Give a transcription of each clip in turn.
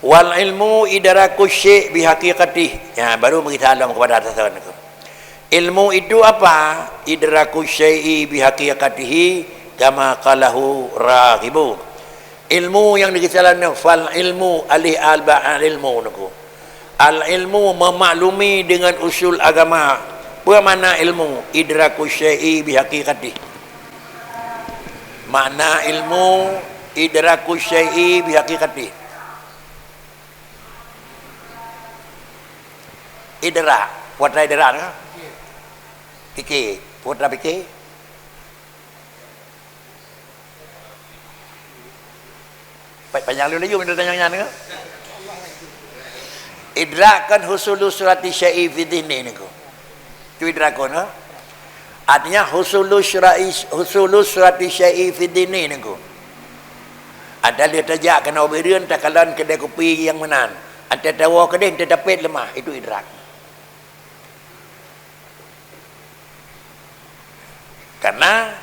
Wal ilmu idraku syai' bihaqiqatih. Ya, baru kita alam kepada atasan itu. Ilmu itu apa? Idraku syai'i bihaqiqatihi kama qalahu raghibu. Ilmu yang dikisahkan fal ilmu alih al ilmu nuku. Al ilmu memaklumi dengan usul agama. Apa makna ilmu? Idraku syai'i bihaqiqatih. Makna ilmu idraku syai'i bihaqiqatih. Idrak, putra idrak kan? Fikir, putra fikir. Panjang dulu lagi minta tanya kan? Idrak kan husulu surati syai'i fi dhihni niku. Itu idrakun ha? Artinya husulu surati syai'i fi dhihni niku. Ada dia tajak kena oberian takalan kedai kopi yang menan. Ada tawa kedai terdapet lemah, itu idrak. Karena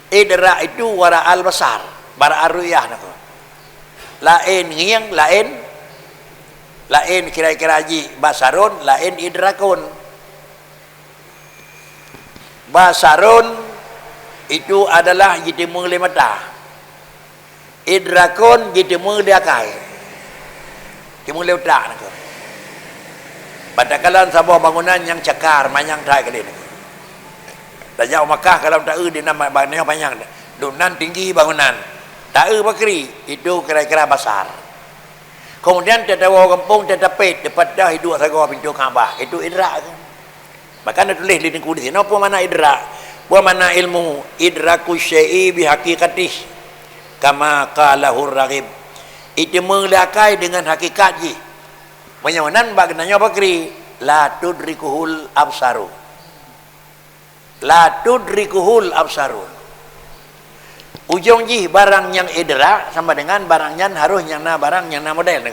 idrak itu wara al basar, bara aruyah nak. Lain ngiang, lain kira-kira haji basarun, lain idrakun. Basarun itu adalah jitimu oleh mata. Idrakun jitimu dia kai. Jitimu oleh utak nak. Padahal sebuah bangunan yang cakar, manyang trai kali ni. Dan jauh Makkah kalau tak di nama bangunan panjang, dunan tinggi bangunan, tak bakri itu kira-kira besar. Kemudian terdawa kampung tertapit dekat dah hidup saga pintu Kaabah, itu idrak. Bahkan tulis di buku di sini apa makna idrak? Apa makna ilmu? Idraku syai'i bihaqiqatih kama qalahu raghib. Itu mengelakai dengan hakikat ji. Menyawanan baginanya bakri la tudrikuhul absaru. La tudrikuhul absaru. Ujung ji barang yang idrak sama dengan barang yang harus yang barang yang model ni.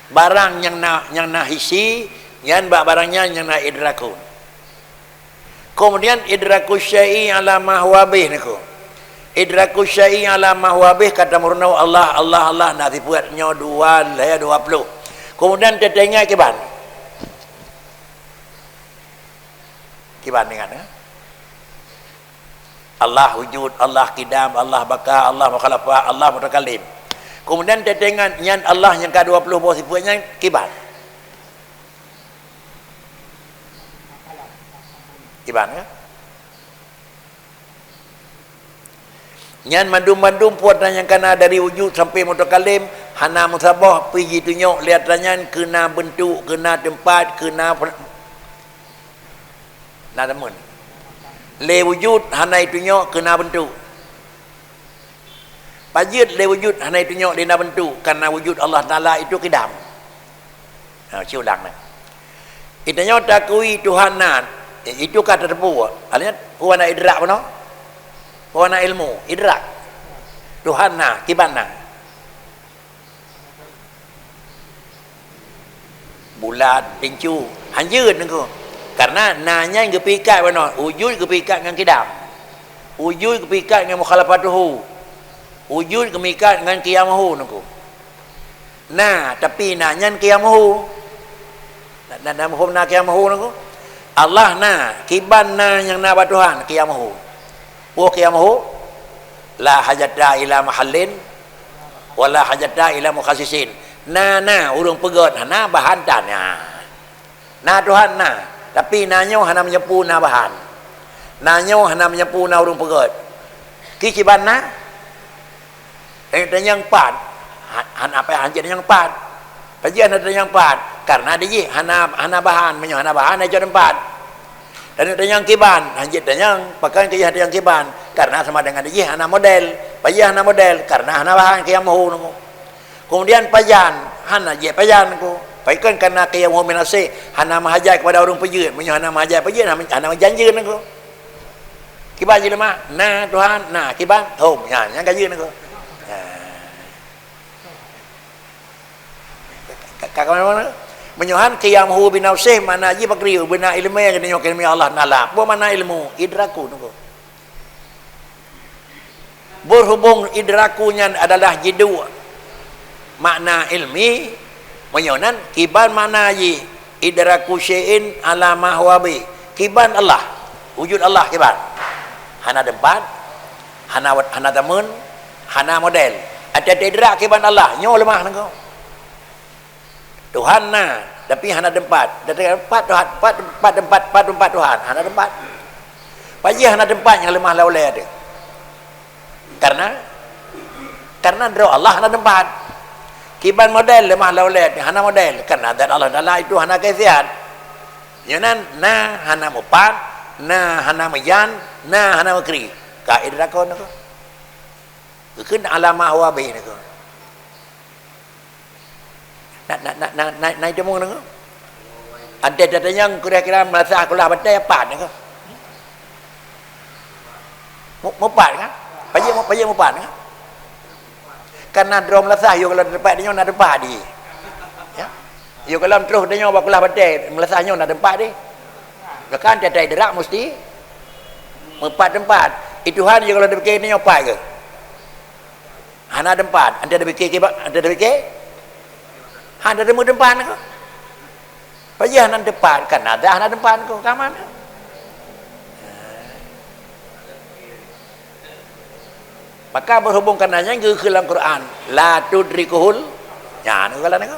Barang yang na hisi yang barangnya yang na idrakun. Kemudian idraku syai'i ala ma huwa bih niku. Idraku syai'i ala ma huwa bih kata murnau Allah nanti buatnya 20. Kemudian tetengah kiban. Kiban dengan Allah wujud, Allah kidam, Allah baka, Allah mukhalafah, Allah mutakallim. Kemudian tetengan yang Allah yang ke-20 bawah sifatnya kiban. Kiban ya? Yang mandum-mandum puatan yang kena dari wujud sampai mutakallim, hana musabah pergi tunjuk lihat ranyan kena bentuk, kena tempat, kena namun le wujud hana itunya kena bentuk. Pajit le wujud hana itunya dina bentuk karena wujud Allah Taala itu kidam. Nah, ulang nah. Itanya takui Tuhanan itu kata tepu. Artinya puana idrak mana? Puana ilmu, idrak. Tuhana kibana. Bulat tincu hanjeun engko. Karena nanya yang kepikat mana? Wujud kepikat dengan kidam. Wujud kepikat dengan mukhalafatuhu. Wujud kepikat dengan qiyamahu nunggu. Nah, tapi nanya qiyamahu. Dan mahum na qiyamahu nunggu. Allah na, kiban na yang na Tuhan qiyamahu. Wa qiyamahu la hajata ila mahallin wala hajata ila mukhassisin. Na urung pegot na bahan tanah. Na Tuhan na. Tapi nanyo hana menyepu na bahan. Nanyo hana menyepu na urung pegot. Kiciban na. Yang empat. Hana apa yang empat. Pajian ada yang empat. Karena dia hana bahan. Menyo hana bahan aja empat. Dan ada yang kiban. Hanjit dan yang pakai dia ada yang kiban. Karena sama dengan dia hana model. Pajian hana model. Karena hana bahan kaya mahu. Kemudian pajan. Hana je pajan ku. Baikkan karena kaya mu'min nasih hana mahajai kepada orang pejut menyo hana mahajai pejut hana janji aku kiban je lemah nah Tuhan nah kiban hom ya yang gaji aku kakak mana menyohan qiyamhu binafsih mana ji bakri bina ilmu yang dinyo ilmu Allah Taala apa mana ilmu idraku niku berhubung idrakunya adalah jidu makna ilmi menyonan kiban makna ji idraku syai'in ala ma huwa bi kiban Allah wujud Allah kiban hana tempat hana tamun hana model ada idrak kiban Allah nyo lemah nengko Tuhan na tapi hana tempat tempat Tuhan tempat Tuhan hana tempat paji hana tempat yang lemah laulai ada karena dro Allah hana tempat kiban model lemah laulai hana model karena zat Allah Taala itu hana kaifiat nyonan na hana mupat na hana majan na hana makri ka idrakon nengko keun alamah wa bi nengko naik demung nengko ada datanya kira-kira merasa aku lah badai apa nengko mau pat kan payah mau pat kan karena drom lasah yo kalau tempat dia nak tempat di ya yo kalau terus dia baku lah badai melasahnya nak tempat di kan ada idrak mesti mempat tempat itu han yo kalau dipikir dia apa ke hana tempat anda ada fikir ada demo tempat ko payah nan tempat kan ada hana tempat ko ka mana maka berhubung kananya ke dalam Quran la tudrikuhul ya ni kala nako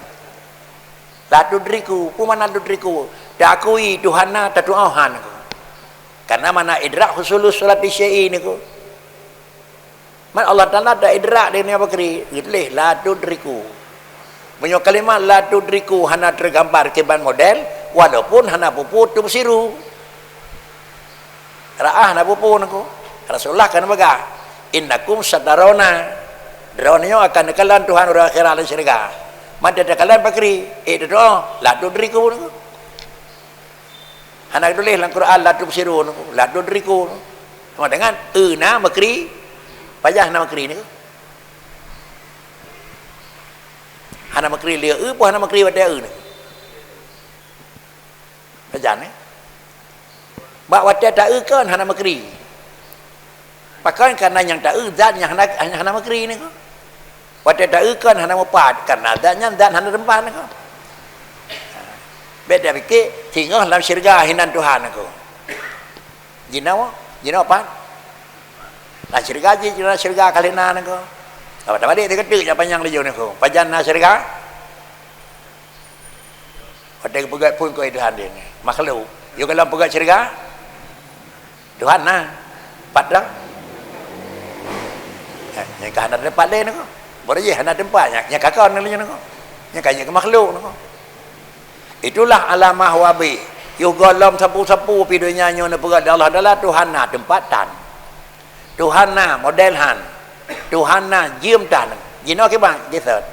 la tudriku pumana tudriku dakui Tuhanna tatuahan ko karena mana idrak husulus salat syai niku man Allah Taala ada idrak dia ni apa kri gituleh la tudriku menyo kalimat la tudriku hana tergambar kiban model walaupun hana pupu tubsiru raah na pupu nako Rasulullah kan baga innakum sadarona dronyo akan dekalan Tuhan ura akhirat dan syurga mada dekalan bakri itu la tudriku anak tulis dalam Quran la tubsiru la tudriku sama dengan na makri payah na makri ni hana makri lia pun hana makri pada ni pajan bak wata tak kan hana makri pakai karena yang tak zat yang hana makri ni ko wata tak kan hana mepat karena zatnya zat hana tempat ni ko beda fikir tinggal dalam syurga hinan Tuhan ko jinau apa la syurga kalina ni ko apa tadi dia ketik apa yang dia ni ko pajan na syurga wata pegat pun ko Tuhan dia ni makhluk yo kalau pegat syurga Tuhan na padang yang kahana tempat lain nako boleh je hana tempatnya yang kakak ni nako yang kaya ke makhluk nako itulah alamah wabi yo golom sapu-sapu pi dunia nyo na pegat Allah adalah Tuhan na tempatan Tuhan na model han Tuhan na jiem tan jino ke bang gesot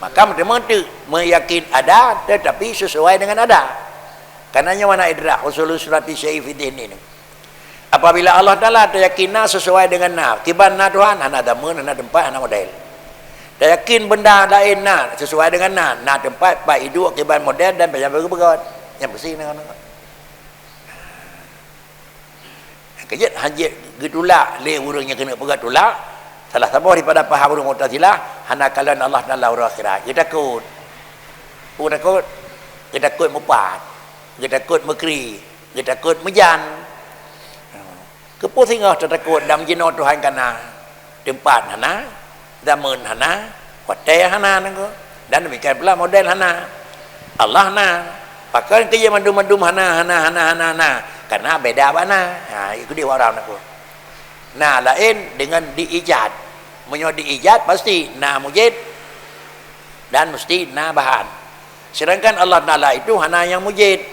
maka mereka meyakin ada tetapi sesuai dengan ada karenanya mana idrak usul surati syaifiddin ini apabila Allah Taala yakin sesuai dengan na kiban na Tuhan hana damun hana tempat hana model yakin benda lain na sesuai dengan na tempat baik hidup kiban model dan banyak berbegot yang bersih dengan kejut hajit gitulah le urangnya kena pegat tulak salah satu daripada paham urang Mu'tazilah hana kalan Allah Taala ura akhirat kita takut kita takut mepat kita takut makri kita takut mejan kepo singgah takut dalam jino Tuhan kana tempat hana zaman hana hotel hana nangko dan demikian pula model hana Allah na pakai kerja mandum hana karena beda mana itu dia orang nangko nah lain dengan diijad menyo diijad pasti na mujid dan mesti na bahan sedangkan Allah Taala itu hana yang mujid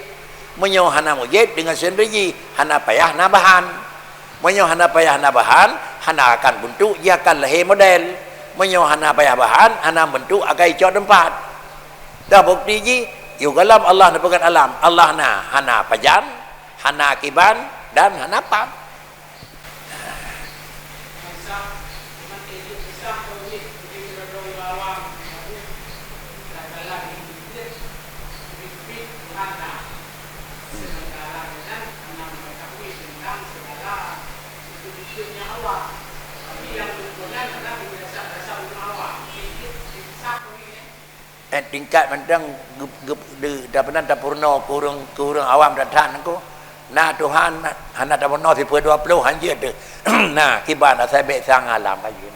menyo hana mujid dengan sendiri hana payah na bahan menyo hana payah hana bahan hana akan bentuk ia akan lahir model menyo hana payah bahan hana bentuk akan icok tempat dah bukti ji yu galam Allah na pegang alam Allah na hana pajan hana kiban dan hana pam tingkat mentang dapanan tapurno kurang awam dan tan ko na Tuhan hana tapurno si pue 20 hanjir tu nah kiban saya be sang alam aja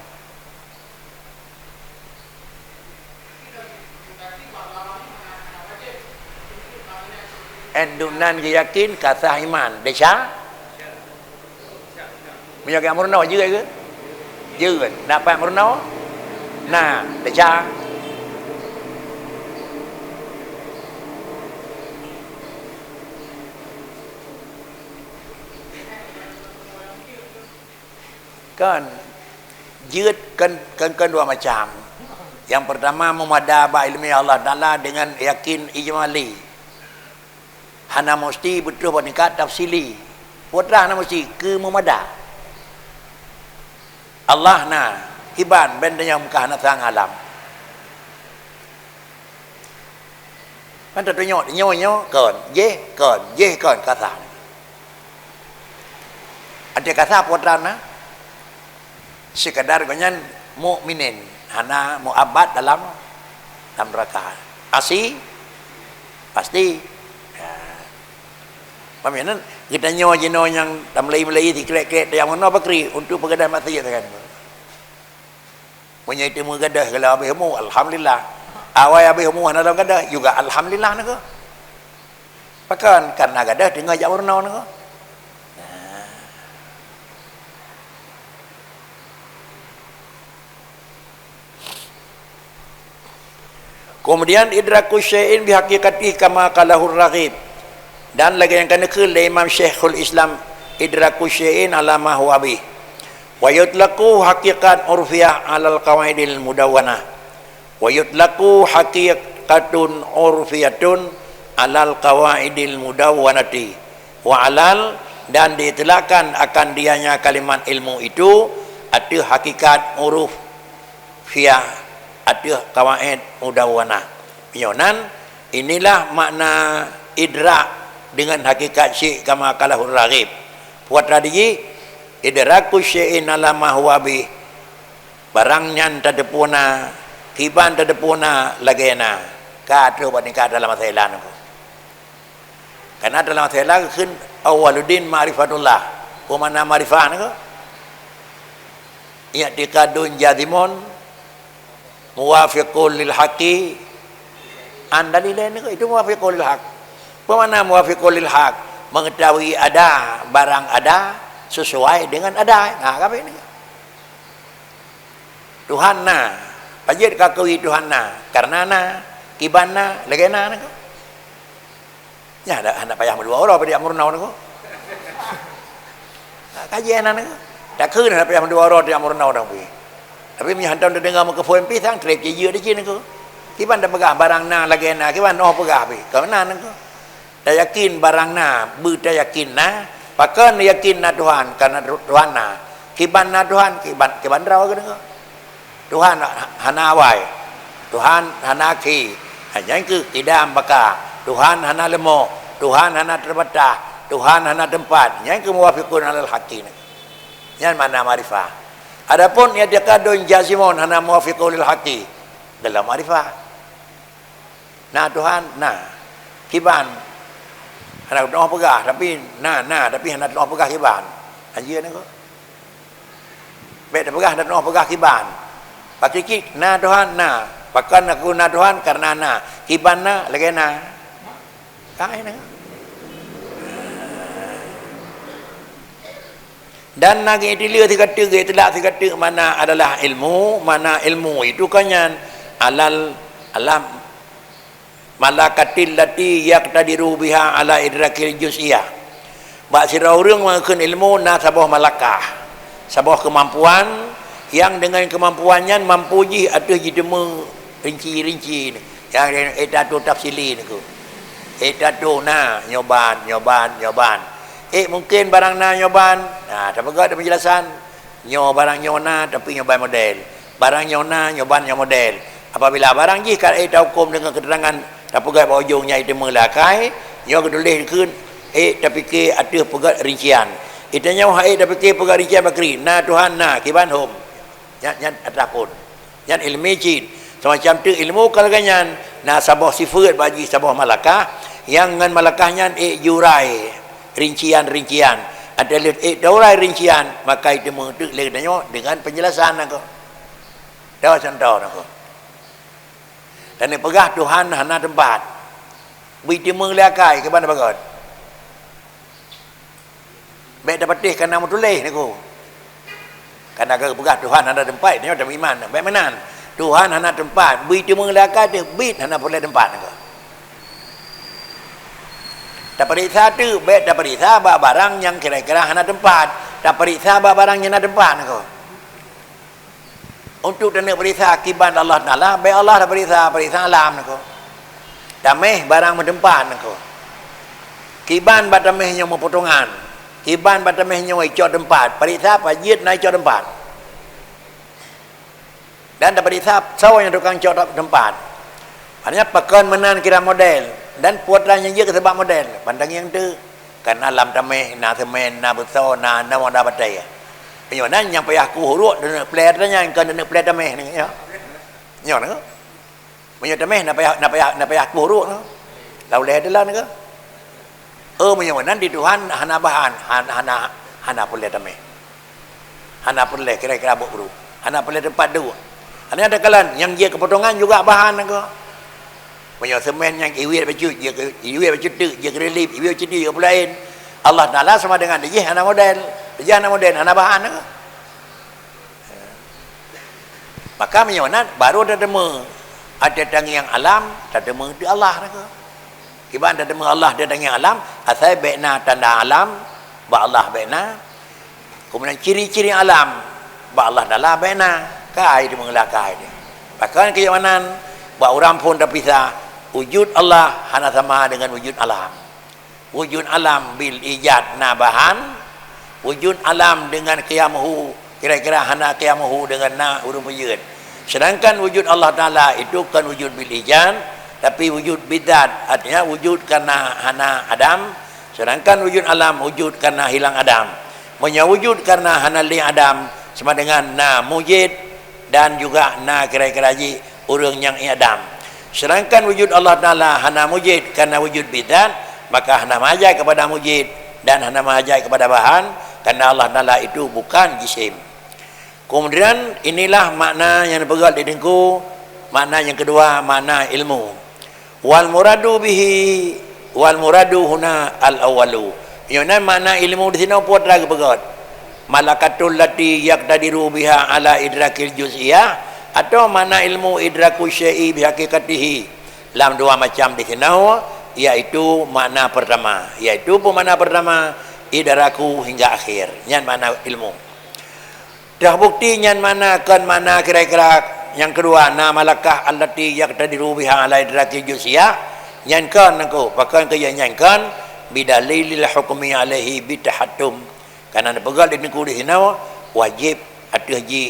endunan yakin kata iman desa menjaga murno juga ke juga dapat murno nah desa kan jid kan dua macam. Yang pertama memadaba ilmi Allah Taala dengan yakin ijmali. Hana mesti betul bernikat tafsili. Putra hana mesti ke memada. Allah na hiban benda yang muka hana sang alam. Kan tak nyok kon ye kon kata. Ada kata putra na sekadar ganyan mukminin hana muabad dalam neraka pasti paminan kita nyawa jino yang Melayu di krek yang mana bakri untuk pegadaian mati kan punya itu mengadah kalau abihmu alhamdulillah awai abihmu hana dalam gadah juga alhamdulillah nak pakan karena gadah dengar jak warna nak kemudian idraku syai'in bihaqiqatih kama qalahur raghib dan lagi yang kena ke Imam Syekhul Islam idraku syai'in ala ma huwa bih wa yutlaqu haqiqat urfiyah alal qawaidil mudawwanah wa yutlaqu haqiqatun urfiyatun alal qawaidil mudawwanati wa alal dan diitlaqkan akan dianya kalimat ilmu itu ada hakikat uruf fiyah ada kawaid mudawwanah pionan inilah makna idrak dengan hakikat syai' kama qalahur raghib buat tadi idraku syai'in ala ma huwa bih barang nyan tadepuna kiban tadepuna lagena ka tu banika dalam masalah ko karena dalam masalah kan awwaluddin ma'rifatullah kumana ma'rifah ko ya tikadun jadimun muwafiqul lil haqi andalilain itu muwafiqul lil haq bagaimana muwafiqul lil haq mengetahui ada barang ada sesuai dengan ada nah apa ini Tuhan na pajit kakui Tuhan na karena na kibana legena nak ya ada anak payah dua orang pada amurna nak kajian nak tak kena payah dua orang di amurna nak tapi mihantam dah dengar muka phone pisang trip je ye dah ko kiban dah pegah barang na lagi na kiban noh pegah pi ke mana ko dah yakin barang na bu dah yakin na pakan yakin na Tuhan karena Tuhan na kiban na Tuhan kiban rau ke dengar Tuhan hana awai Tuhan hana ki hanya ke tidak ambaka Tuhan hana lemo Tuhan hana terbatas Tuhan hana tempat yang ke muwafiqun alal haqqi yang mana marifah. Adapun ya dia kadun jazimun hana muwafiqul lil haqi dalam marifah. Nah Tuhan, nah kiban hana noh pegah tapi tapi hana noh pegah kiban. Anjir ni ko. Bet pegah dan noh pegah kiban. Pakiki nah Tuhan nah pakan aku nah Tuhan karena nah kiban nah lagi nah. Kai nah. Dan lagi dilihat itulah mana adalah ilmu, mana ilmu itu kanyan alal alam malakatil lati yaqtadiru biha ala idrakil juz'iyah. Bak sira urang mengakeun ilmu na sabah malakah. Sabah kemampuan yang dengan kemampuannya mampu ji atuh ji demo rinci-rinci ni. Yang eta tu tafsili niku. Eta tu na nyoban. Mungkin barang na nyoban nah tak pegat ada penjelasan barang nyona tapi nyoban model barang nyona nyoban yang model apabila barang ji kalau tahu hukum dengan keterangan tak pegat bawah ujungnya itu melakai kedulih kun tapi ke ada pegat rincian itu nyawa tapi ke pegat rincian bakri na Tuhan na kiban hum yang atapun yang ilmi jin Semacam tu ilmu kalau ganyan. Nah sabah sifat bagi sabah malakah yang ngan malakahnya jurai rincian-rincian. Ada daurai rincian maka itu mengetuk dengan penjelasan aku. Dah contoh aku. Dan ni pegah Tuhan hana tempat. Biti mengliakai ke mana bagot. Baik dapat teh kana mutuleh niku. Karena ke pegah Tuhan hana tempat ni ada iman. Baik menan. Tuhan hana tempat. Biti mengliakai dia bit hana boleh tempat niku. Tak periksa tu, baik tak periksa barang yang kira-kira hana tempat. Tak periksa barang yang hana tempat niku. Untuk dan periksa akibat Allah Taala, baik Allah dah periksa alam niku. Dameh barang bertempat niku. Kiban batamehnya mau potongan. Kiban batamehnya mau icot tempat. Periksa pajit naik icot tempat. Dan dah periksa sawo yang tukang icot tempat. Hanya pekan menan kira model dan putranya dia sebab model. Pandang yang tu kan alam tameh na semen na beso na wanda batai. Penyonan yang payah ku huruk dan peletanya yang kan dan pelet tameh ni ya. Nyo nah. Menyo tameh na payah ku huruk nah. Lau leh adalah nah. Menyonan di Tuhan hana bahan hana pelet tameh. Hana pelet kira-kira buru. Hana pelet tempat dua. Hanya ada kalan yang dia kepotongan juga bahan nah. Banyak semen yang iwir baju, dia iwir baju tu, dia kerelip, iwir baju dia pulain. Allah Taala sama dengan dia hana model, hana bahan. Maka menyonan baru ada dema. Ada tangi yang alam, ada dema di Allah nak. Kiban ada dema Allah ada tangi alam, asal baikna tanda alam, ba Allah baikna. Kemudian ciri-ciri alam, ba Allah Taala baikna. Kai dia mengelakai dia. Bahkan keyawanan ba orang pun dah pisah. Wujud Allah hana sama dengan wujud alam. Wujud alam bil ijad nabahan. Wujud alam dengan qiyamuhu kira-kira hana qiyamuhu dengan na huruf yud. Sedangkan wujud Allah Taala itu kan wujud bil ijad, tapi wujud bidat artinya wujud karena hana adam. Sedangkan wujud alam wujud karena hilang adam. Menyawujud karena hana li adam sama dengan na mujid dan juga na kira-kira ji urang yang adam. Sedangkan wujud Allah Ta'ala hana mujid karena wujud bidat, maka hana mahajai kepada mujid dan hana mahajai kepada bahan karena Allah Ta'ala itu bukan jisim. Kemudian inilah makna yang dipegang di dengku. Makna yang kedua, makna ilmu. Wal muradu bihi wal muradu huna al awalu. Yang makna ilmu di sini apa lagi pegang? Malakatul lati yaqtadiru biha ala idrakil juz'iyah, atau mana ilmu idraku syai'i bihaqikatihi. Dalam dua macam di sini, iaitu makna pertama, iaitu makna pertama idraku hingga akhir. Yang mana ilmu. Dah bukti yang mana kan mana kira-kira yang kedua na malakah allati yaqtadiru biha ala idrakil juz'iyah. Yang kan aku pakai ke yang kan bidalilil hukmi alaihi bitahattum. Karena pegal di negeri di sini wajib atau haji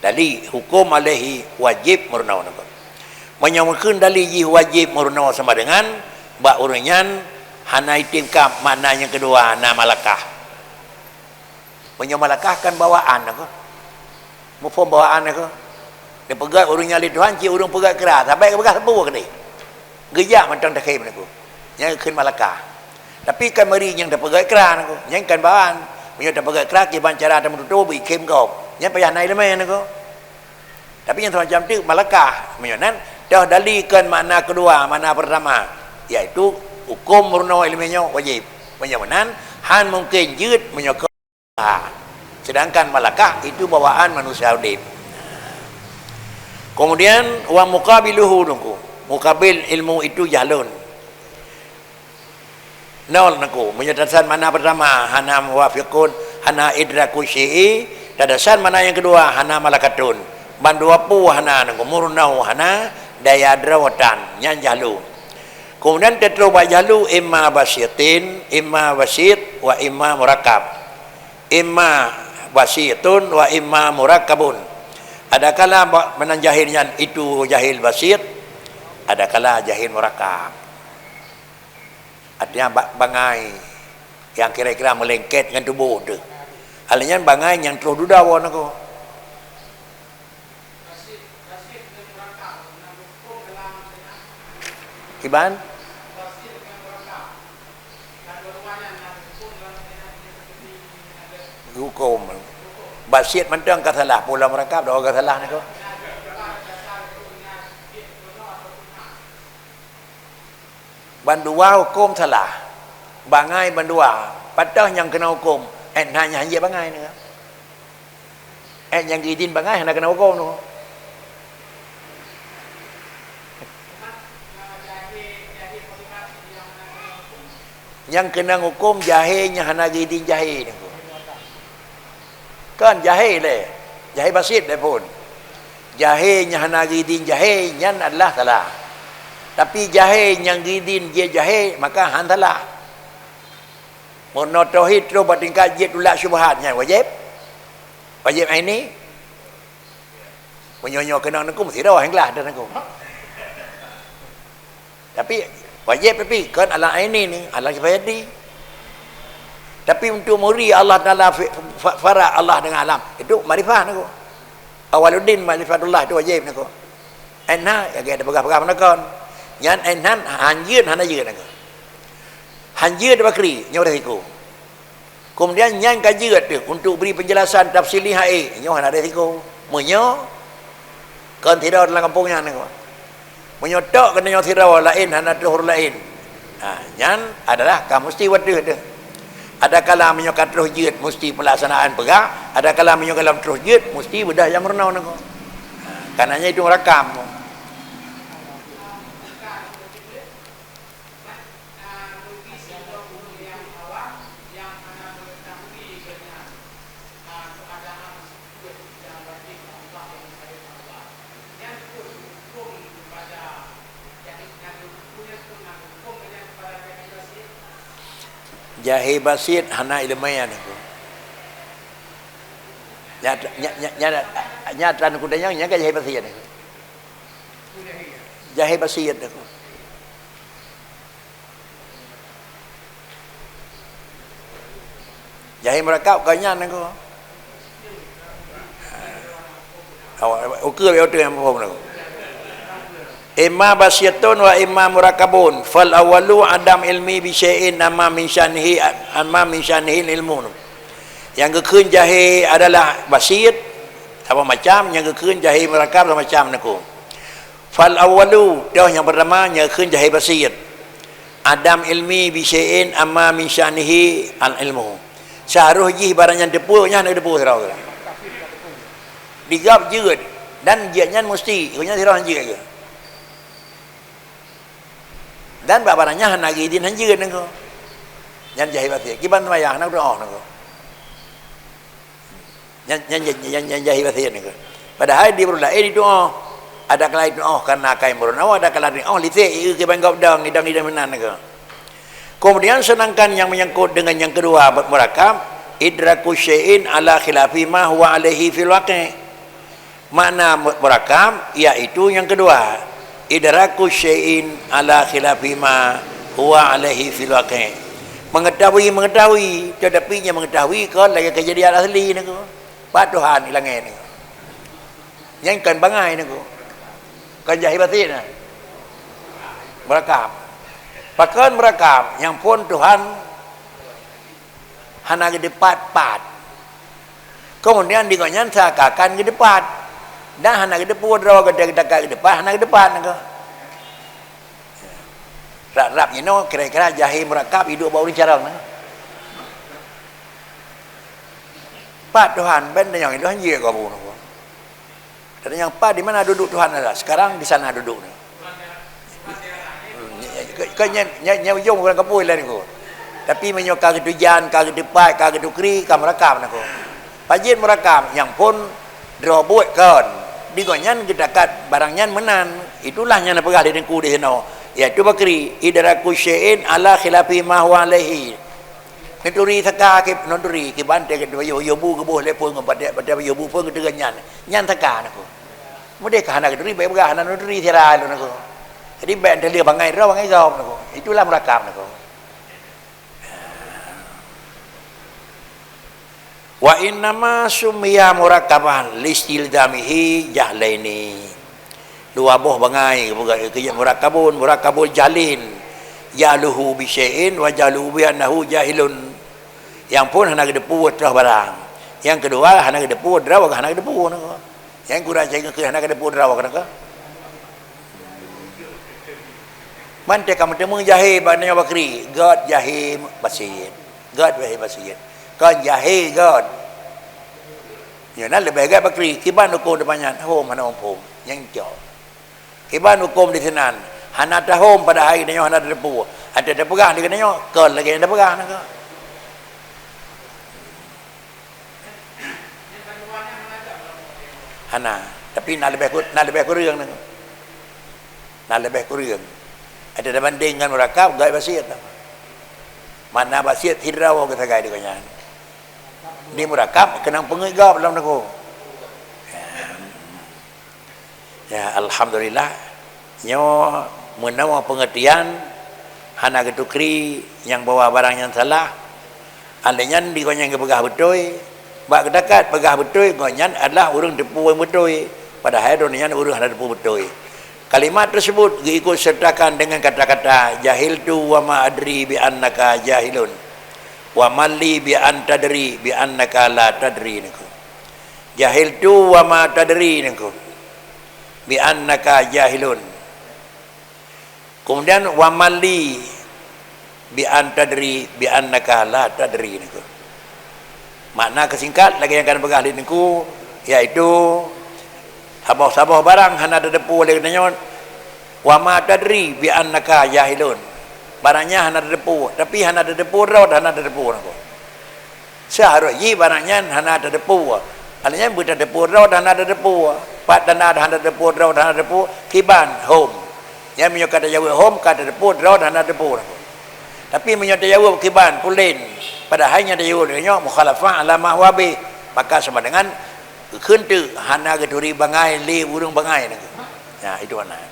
dali hukum alaihi wajib murnaw nak. Menyamakan dali ji wajib murnaw sama dengan bak urinyan hana itingkap makna yang kedua na malakah. Menyamalakahkan bawaan nak. Mufhum bawaan nak. Dia pegat urungnya li Tuhan ci urung pegat keras. Sampai pegat sepuh ke ni. Gejak macam tak khaim nak. Yang keun malakah. Tapi kan mari yang dah pegat keras nak. Yang kan bawaan. Punya dah pegat keras ki bancara ada menutupi khaim kau. Yang payah naik lemah nak. Tapi yang semacam tu malakah menyonan dah dalikan makna kedua, makna pertama iaitu hukum murna ilmiahnya wajib. Menyonan han mungkin jid menyokong. Sedangkan malakah itu bawaan manusia hidup. Kemudian wa muqabiluhu nungku. Muqabil ilmu itu jalun. Nol nungku. Menyatakan makna pertama hana muwafiqun hana idraku syai'i. Dadasan mana yang kedua hana malakatun. Bandua pu hana nunggu murnau hana daya drawatan yang jalu. Kemudian tetroba jalu imma basitin, imma wasit wa imma murakab. Imma basitun wa imma murakabun. Ada kala menanjahilnya itu jahil basit, ada kala jahil murakab. Artinya bangai yang kira-kira melengket dengan tubuh tu. Halnya bangai yang terus dudawan aku. Iban hukum basit mentang kata salah pula merangkap dah kata salah ni ko bandua hukum salah bangai bandua padahal yang kena hukum hanya hanya bangai ni yang gidin bangai hanya kena hukum tu yang kena hukum jahilnya hanya gidin jahil ni kan jahil le jahil basit le pun jahilnya hanya gidin jahil yang adalah salah tapi jahil yang gidin dia jahil maka han salah Mono tauhid tu bertingkat jid ulak syubhatnya wajib ini menyonyo kena nakum mesti dah hanglah dah nakum tapi wajib tapi kan ala ini ni ala kifayati tapi untuk muri Allah Taala fara Allah dengan alam itu marifah nakum awaluddin marifatullah itu wajib nakum enha ya ada pegang-pegang nakon yan enhan hanjieun hana yeun nakum hanjir dan bakri nyawa resiko kemudian yang kajirat tu untuk beri penjelasan tafsir lihai nyawa ada resiko menyo kan tidak dalam kampungnya ni menyotok kena nyawa tidak lain hana tuhur lain yang adalah kamu mesti waduh tu ada kala menyokat terus jid mesti pelaksanaan pegak ada kala menyokat dalam terus jid mesti bedah yang merenau ni karenanya itu merakam jahil basit hana ilmiah ni ko nyata kudanya nya jahil basit ni jahil basit ni ko jahil merakap kanya ni ko ukur yo tu yang faham ni imma basyatun wa imma murakabun fal awalu adam ilmi bi syai'in amma min syanihi ilmu yang kekeun jahil adalah basit apa macam yang kekeun jahil murakab sama macam naku fal awalu dah yang pertama yang kekeun jahil basit adam ilmi bi syai'in amma min syanihi al ilmu seharuh ji barang yang depunya nak depu serau digap jeut dan jianya mesti nya serau hanjir aja dan barangnya hana gidin hanjir nengko nyan jahil basit kiban mayang nak doa nengko nyan jahil basit nengko padahal di berlain doa ada kala doa karena kain bernawa ada kala doa lite ke bangkap dang idang menan nengko kemudian sedangkan yang menyangkut dengan yang kedua murakab idraku syai'in ala khilafi ma huwa alaihi fil waqi' makna murakab iaitu yang kedua idraku syai'in ala khilafi ma huwa alaihi fil waqi' mengetahui tetapi nya mengetahui kan lagi kejadian asli ni ko patuhan ilangan ni yang kan bangai ni ko kan jahil batin merakam pakan merakam yang pun Tuhan hana gede pat kemudian digonyan sakakan gede pat dan hana ke depan draw ke depan hana ke depan ke rap you know kira-kira jahil merakab hidup bau ni carang pat Tuhan ben yang itu hanya kau bunuh dan yang pat di mana duduk Tuhan ada sekarang di sana duduk ni kau nya ujung bukan kapui lah ni ko tapi menyokang ketujan ke depan ke dukri ke merakab nak ko pajin merakab yang pun draw buat kan digonyan kita kat barangnya menan itulah yang pegah di dengku di sana iaitu bakri idraku syai'in ala khilafi ma huwa alaihi nuturi thaka ke nuturi ke bante ke yo bu ke boleh pun pada yo bu pun ke dengan nyan thaka naku mude ka hana ke nuturi bae pegah hana nuturi thira lu naku jadi ben dia bangai gau naku itulah murakab naku Wa innama summiya murakkaban listildamihi jahlaini. Dua buah bangai ke murakkabul jalin. Jaluhu bi syai'in wa jaluhu bi annahu jahilun. Yang pun hana gedepu terah barang. Yang kedua hana gedepu draw hana gedepu nako. Yang kurang jaga ke hana gedepu draw nako. Man te kamu temu jahil bananya bakri. God jahil basit. God jahil basit. Kan jahil God. Ya nan lebih agak bakri kiban hukum depannya home hana home yang jauh. Kiban hukum di senan hana ta home pada hari dia hana depu. Ada pegah di kenanya kan lagi ada pegah nak. Hana tapi nak lebih kurang nak. Nak lebih kurang. Ada bandingkan murakab gaya basiat. Mana basiat hidraw kita gaya dengan ni murakab kenang pengigap dalam aku. Ya alhamdulillah nyo menawa pengertian hana getukri yang bawa barang yang salah andainya di konyan pegah betul bak dekat pegah betul konyan adalah urang depu yang betul padahal donian urang hana depu betul. Kalimat tersebut diikut sertakan dengan kata-kata jahil tu wa ma adri bi annaka jahilun wa malli bi an tadri bi annaka la tadri niku. Jahil tu wa ma tadri niku bi annaka jahilun. Kemudian wa malli bi an tadri bi annaka la tadri niku. Makna kesingkat lagi yang akan bergalih niku iaitu sabah-sabah barang hana depu oleh kenanya wa ma tadri bi annaka jahilun. Barangnya hana depu tapi hana depu raut hana depu nako. Seharusnya barangnya hana depu. Artinya buta depu raut hana depu. Pat dana hana depu raut hana depu kiban home. Yang menyo kata Jawa home kata depu raut hana depu nako. Tapi menyo Jawa kiban pulen pada hanya Jawa denyo mukhalafah ala mahwabi maka sama dengan kentu hana geduri bangai li burung bangai nako. Ya itu mana.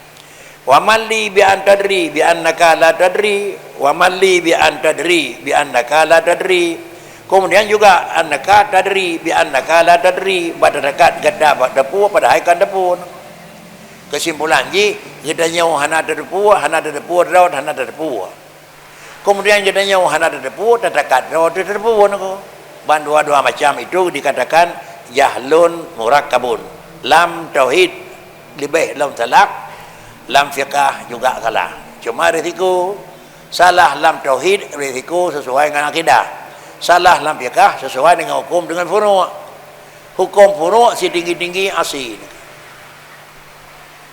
Wa malli bi an tadri bi annaka la tadri wa malli bi an tadri bi annaka la tadri. Kemudian juga annaka tadri bi annaka la tadri pada dekat gada depu pada haikan depu. Kesimpulan ji gedanya hana depu raut hana depu. Kemudian gedanya hana depu dekat raut depu nako. Ban dua-dua macam itu dikatakan jahlun murakkabun. Lam tauhid lebih lam talak lam fiqah juga salah. Cuma risiko salah lam tauhid risiko sesuai dengan akidah. Salah lam fiqah sesuai dengan hukum dengan furu'. Hukum furu' si tinggi-tinggi asli.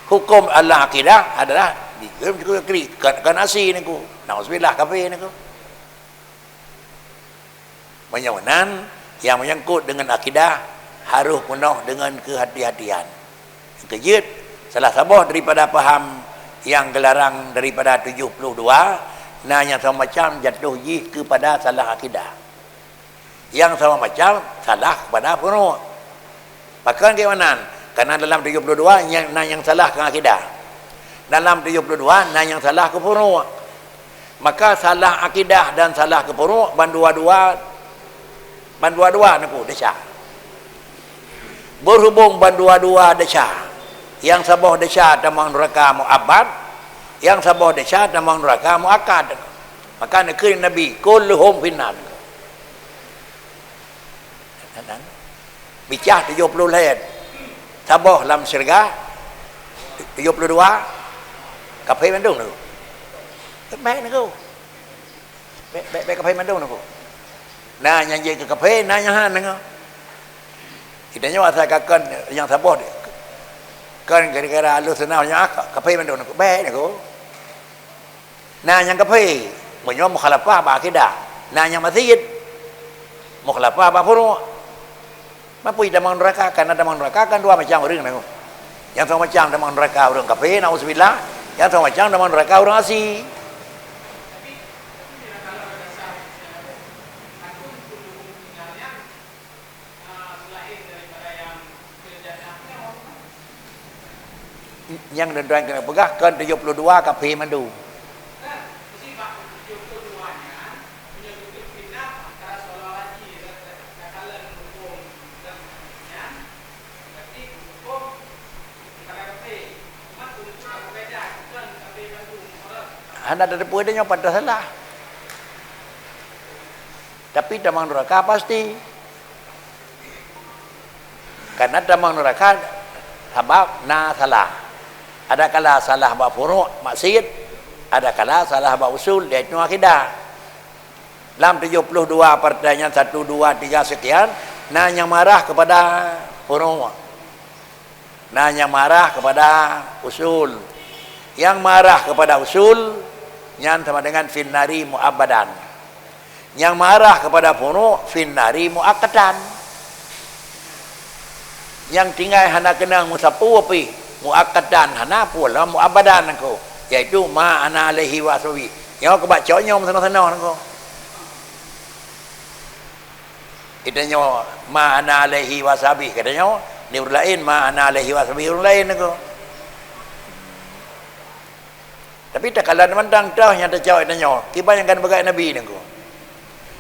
Hukum Allah akidah adalah kan asli niku. Nauzubillah kafir niku. Menyawanan yang menyangkut dengan akidah harus penuh dengan kehati-hatian. Kejut salah sabah daripada faham yang gelarang daripada 72 nah yang sama macam jatuh ji kepada salah akidah. Yang sama macam salah kepada furu'. Bahkan bagaimana? Karena dalam 72 yang salah ke akidah. Dalam 72 yang salah ke furu'. Maka salah akidah dan salah ke furu' bandua-dua niku desya. Berhubung bandua-dua desya. Yang sabah desya tamang neraka mu'abbad, yang sabah desya tamang neraka mu'akkad. Maka negeri Nabi kulluhum finnar. Bicah 70 lain. Sabah lam syurga 72 kafe Bandung tu. Baik niku. Baik kafe Bandung niku. Nah nyanyi ke kafe nanya han niku. Kita nyawa saya kakan yang sabah kan gara-gara lu senawnya kafe Bandung niku. Baik niku. Nah yang kafe menyo mukhalafah ba akidah. Nah yang masjid mukhalafah ba furu'. Mampu damang neraka karena damang neraka kan dua macam orang niku. Yang sama macam damang neraka orang kafir nauzubillah, yang sama macam damang neraka orang asli. Yang dan kena pegah kan 72 kafir mandu. Hana ada pun dia pada salah. Tapi tamang neraka pasti. Karena tamang neraka sebab na salah. Ada kala salah bab furu' maksiat, ada kala salah bab usul iaitu akidah. Dalam 72 pertanyaan 1 2 3 sekian, na yang marah kepada furu'. Na yang marah kepada usul. Yang marah kepada usul yang sama dengan finnari mu'abbadan. Yang marah kepada furu' finnari mu'akkadan. Yang tinggal hana kena musapu api muakkadan hana pula muabadan aku iaitu ma ana alaihi wasabi yang aku baca nyom sana-sana aku itanya ma ana alaihi wasabi katanya ni urang lain ma ana alaihi wasabi urang lain aku tapi tak kalah mandang dah yang terjawab itanya kiban yang kan begai nabi aku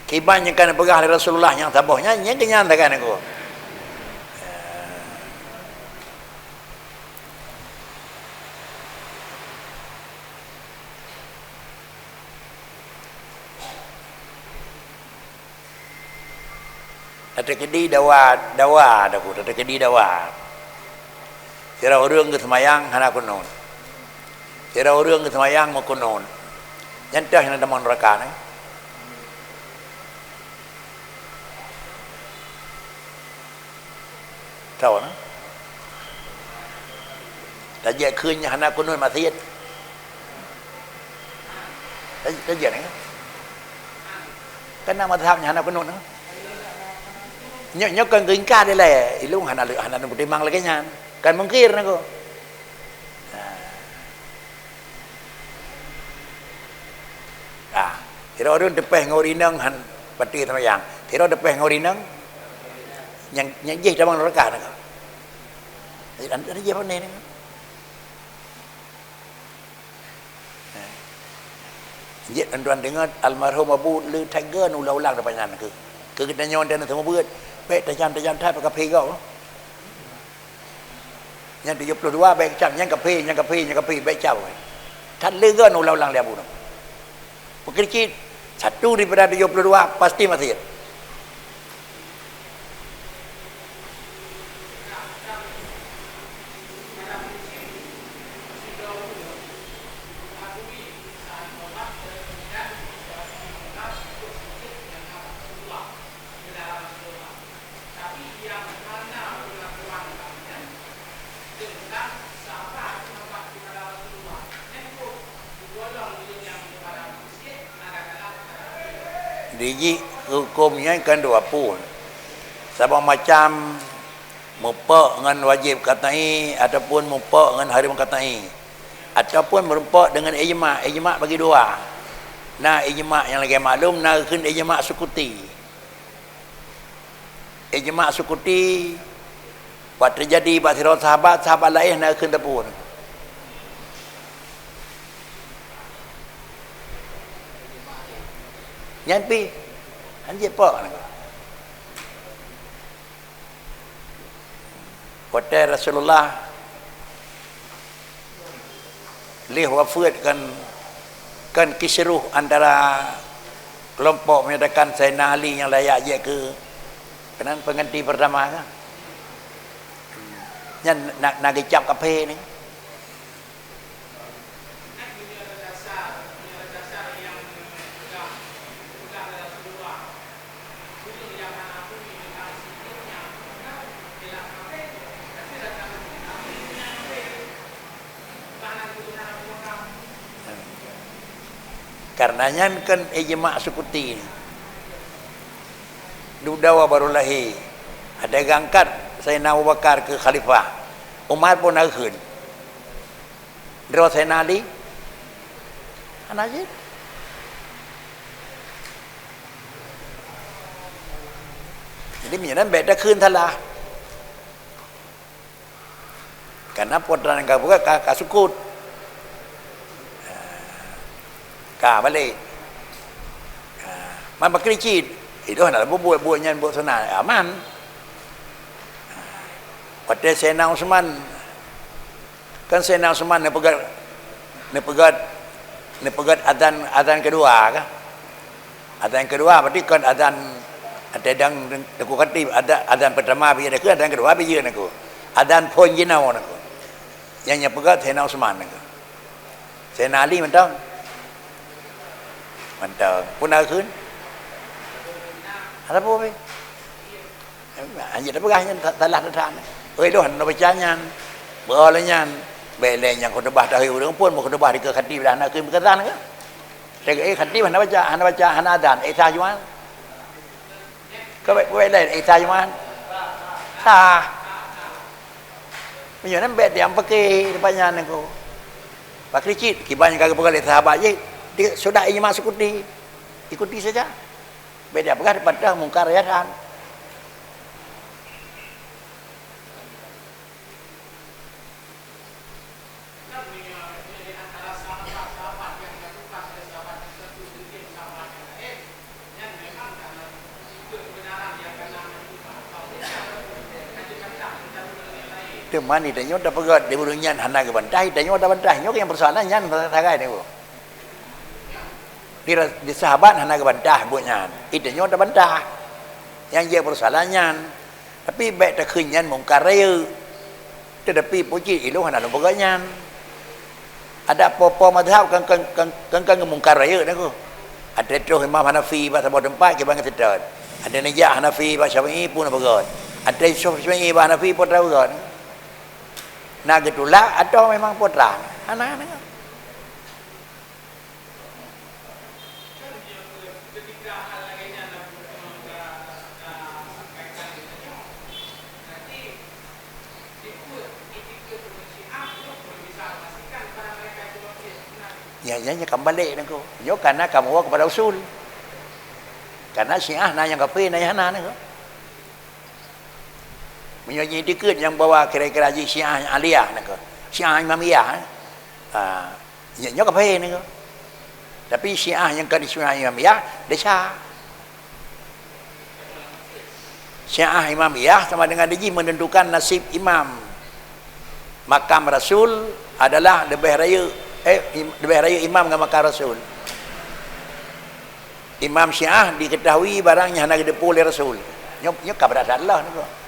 kiban yang kan begai Rasulullah yang tabahnya yang kenyan takkan aku. Ada kedi dawa daku ada kedi dawa kira orang ke semayang hana kunon kira orang ke semayang mau kunon nyantah yang ada neraka ni tahu na tajak khuynya hana kunon maksiat tajak ni kan nama tahamnya hana kunon na nyok kan ingkar dia lah ilung hana timang lagi nyan kan mungkir nako kira orang depeh ngorinang han pati tamayang kira depeh ngorinang yang je tamang neraka nako ada je pandai ni je tuan dengar almarhum Abu Lu Tiger ulang-ulang depan ke kita nyon dan semua buat baik tajam thai pakai pegau yang 72 baik jam yang kape baik jamท่านเลือกulang-ulang dia bunuh mungkin satu daripada 72 pasti mati Diji hukumnya kan 20 sama macam mupok dengan wajib katai ataupun mupok dengan haram katai ataupun merupok dengan ijma' bagi dua nah ijma' yang lagi maklum nah kan ijma' sukuti buat terjadi buat sahabat lain nah kan tepun nyampi anjir pak kota Rasulullah leh wafat kan kisruh antara kelompok menyatakan Sayyidina Ali yang layak je ke kenan pengganti pertama kan yang nak dicap kape ni karenanya kan ijma' sukuti dudawa baru lahir ada gangkat Sayyidina Abu Bakar ke khalifah Umar pun akhun dero Sayyidina Ali anajid jadi menyenan beda khun thalah karena putra yang buka kasukut balik man berkericit itu hendak buat nyan buat sana aman pada Sayyidina Utsman kan Sayyidina Utsman dia pegat Ni pegat azan kedua kah? Azan kedua berarti kan azan ada dang aku kati ada azan pertama bi ada ke azan kedua bi je nak. Azan pon jinau nak. Yang nya pegat Sayyidina Uthman nak. Sayyidina Ali mentang. Mentang. Pun dah keun. Ada apa be? Anjir dah pegahnya talah dah. Oi doh nak bacanya. Berolehnya belen yang khutbah dahulu pun mau khutbah di ke khatib dah nak keun berkesan ke? Saya khatib nak baca azan Isa Juman. Có vậy đây Isa Juman. Sah. Punya nan bet yang pakai depannya nako. Pak Kricit, kibannya kagak pegal sahabat je. Dia sudah ini masuk ikuti saja. Beda pegang daripada mungkar yaran. Dia mani dah nyot dah pegat dia burungnya hana ke bantai dah nyot dah bantai nyok yang persoalannya tagai ni bu. Di sahabat hana ke bantah buatnya. Itu nyot dah bantah. Yang dia persoalannya. Tapi baik tak kenyan mungkar raya. Tetapi puji ilu hana beganya. Ada apa-apa madhab kan mungkar raya ni ku. Ada tu Imam Hanafi bahasa bawa tempat ke bangsa sedar. Ada Najah Hanafi bahasa Syafi'i pun begat. Ada Syafi'i bahasa Hanafi pun tahu begat. Nah gitulah atau memang putra anak-anak. Ya kembali nako. Nyo karena kamu kepada usul. Karena Syiah nanya kafir nanya hana nako. Menyanyi dikit yang bawa kira-kira haji Syiah Aliyah nako. Syiah Imamiyah. Nyo kafir nako. Tapi Syiah yang kan Syiah Imamiyah desa. Syiah Imamiyah sama dengan dia menentukan nasib imam. Makam Rasul adalah lebih raya imam dengan makam Rasul. Imam Syiah diketahui barangnya hanya dipul oleh Rasul. Nyok kabar Allah ni.